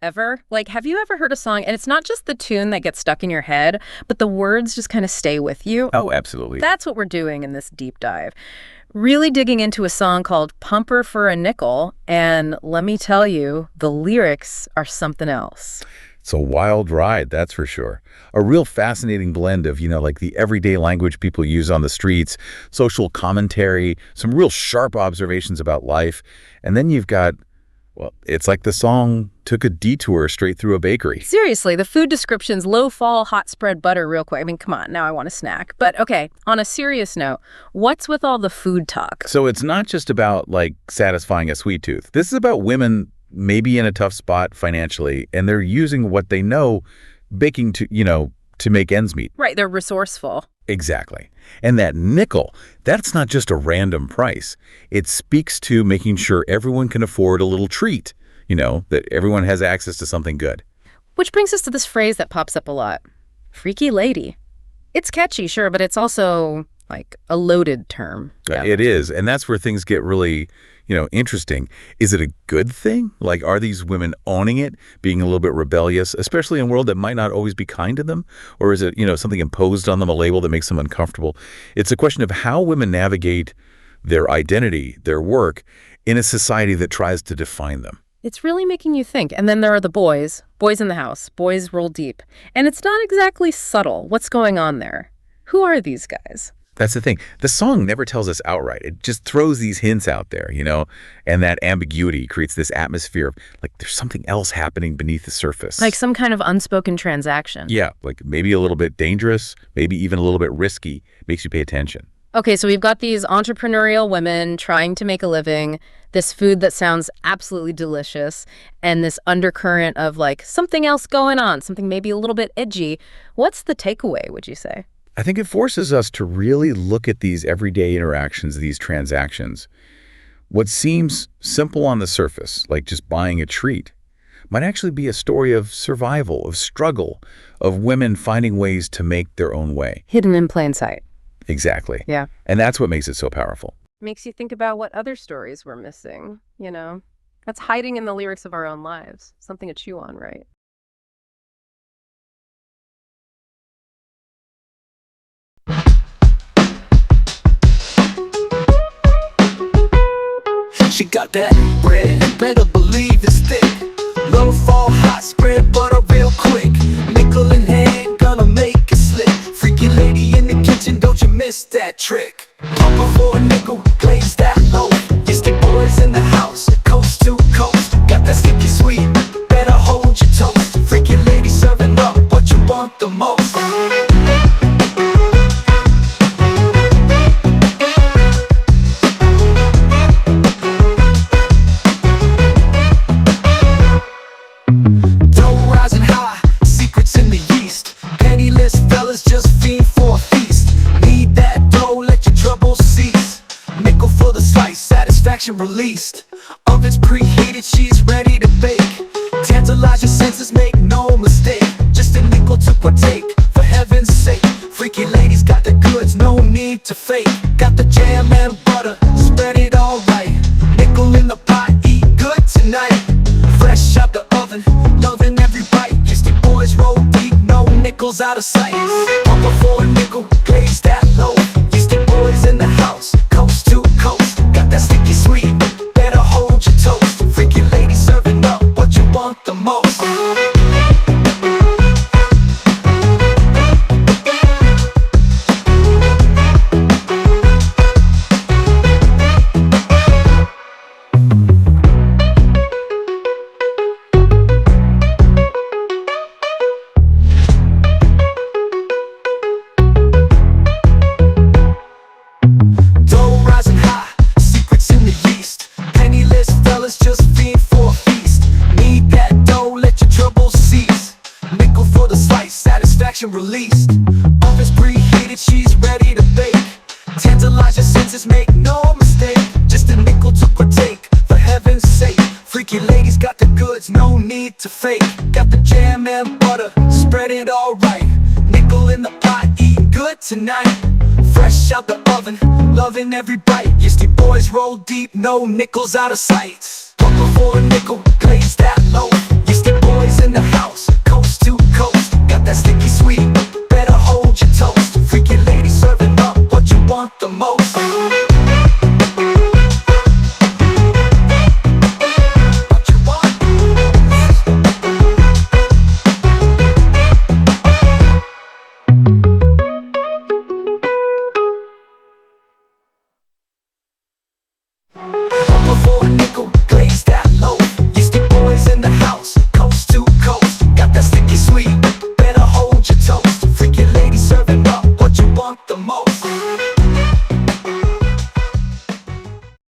ever? Like, have you ever heard a song and it's not just the tune that gets stuck in your head, but the words just kind of stay with you? Oh, absolutely. That's what we're doing in this deep dive. Really digging into a song called Pumper for a Nickel, and let me tell you, the lyrics are something else. It's a wild ride, that's for sure. A real fascinating blend of, like the everyday language people use on the streets, social commentary, some real sharp observations about life, and then you've got, well, it's like the song took a detour straight through a bakery. Seriously, the food description's low-fall hot spread butter real quick. I mean, come on, now I want a snack. But okay, on a serious note, what's with all the food talk? So it's not just about, satisfying a sweet tooth. This is about women maybe in a tough spot financially, and they're using what they know, baking to make ends meet. Right, they're resourceful. Exactly. And that nickel, that's not just a random price. It speaks to making sure everyone can afford a little treat, that everyone has access to something good. Which brings us to this phrase that pops up a lot. Freaky lady. It's catchy, sure, but it's also like a loaded term. Yeah. It is. And that's where things get really, interesting. Is it a good thing? Like, are these women owning it, being a little bit rebellious, especially in a world that might not always be kind to them? Or is it, something imposed on them, a label that makes them uncomfortable? It's a question of how women navigate their identity, their work, in a society that tries to define them. It's really making you think. And then there are the boys in the house, boys roll deep. And it's not exactly subtle. What's going on there? Who are these guys? That's the thing. The song never tells us outright. It just throws these hints out there, and that ambiguity creates this atmosphere of, there's something else happening beneath the surface. Like some kind of unspoken transaction. Yeah, maybe a little bit dangerous, maybe even a little bit risky, makes you pay attention. Okay, so we've got these entrepreneurial women trying to make a living, this food that sounds absolutely delicious, and this undercurrent of, something else going on, something maybe a little bit edgy. What's the takeaway, would you say? I think it forces us to really look at these everyday interactions, these transactions. What seems simple on the surface, like just buying a treat, might actually be a story of survival, of struggle, of women finding ways to make their own way. Hidden in plain sight. Exactly. Yeah. And that's what makes it so powerful. Makes you think about what other stories we're missing, That's hiding in the lyrics of our own lives. Something to chew on, right? She got that bread, better believe it's thick. Low fall, hot spread butter real quick. Nickel in hand, gonna make it slip. Freaky lady in the kitchen, don't you miss that trick. Pumper for a nickel, glaze that low. Yeasty Boys in the house, coast to coast. Got that sticky sweet, better hold your toast. Freaky lady serving up what you want the most. Released, ovens preheated, she's ready to bake. Tantalize your senses, make no mistake. Just a nickel to partake, for heaven's sake. Freaky ladies got the goods, no need to fake. Got the jam and butter, spread it all right. Nickel in the pot, eat good tonight. Fresh out the oven, loving every bite. Yeasty Boys roll deep, no nickels out of sight. Pumper for a nickel, glaze that low. Yeasty Boys in the house, coast to coast. Got that sticky sweet, better hold your toast. Freaky lady serving up what you want the most. Released, ovens preheated, she's ready to bake. Tantalize your senses, make no mistake. Just a nickel to partake, for heaven's sake. Freaky ladies got the goods, no need to fake. Got the jam and butter, spread it all right. Nickel in the pot, eat good tonight. Fresh out the oven, loving every bite. Yeasty Boys roll deep, no nickels out of sight. Pumper for a nickel, glaze that low.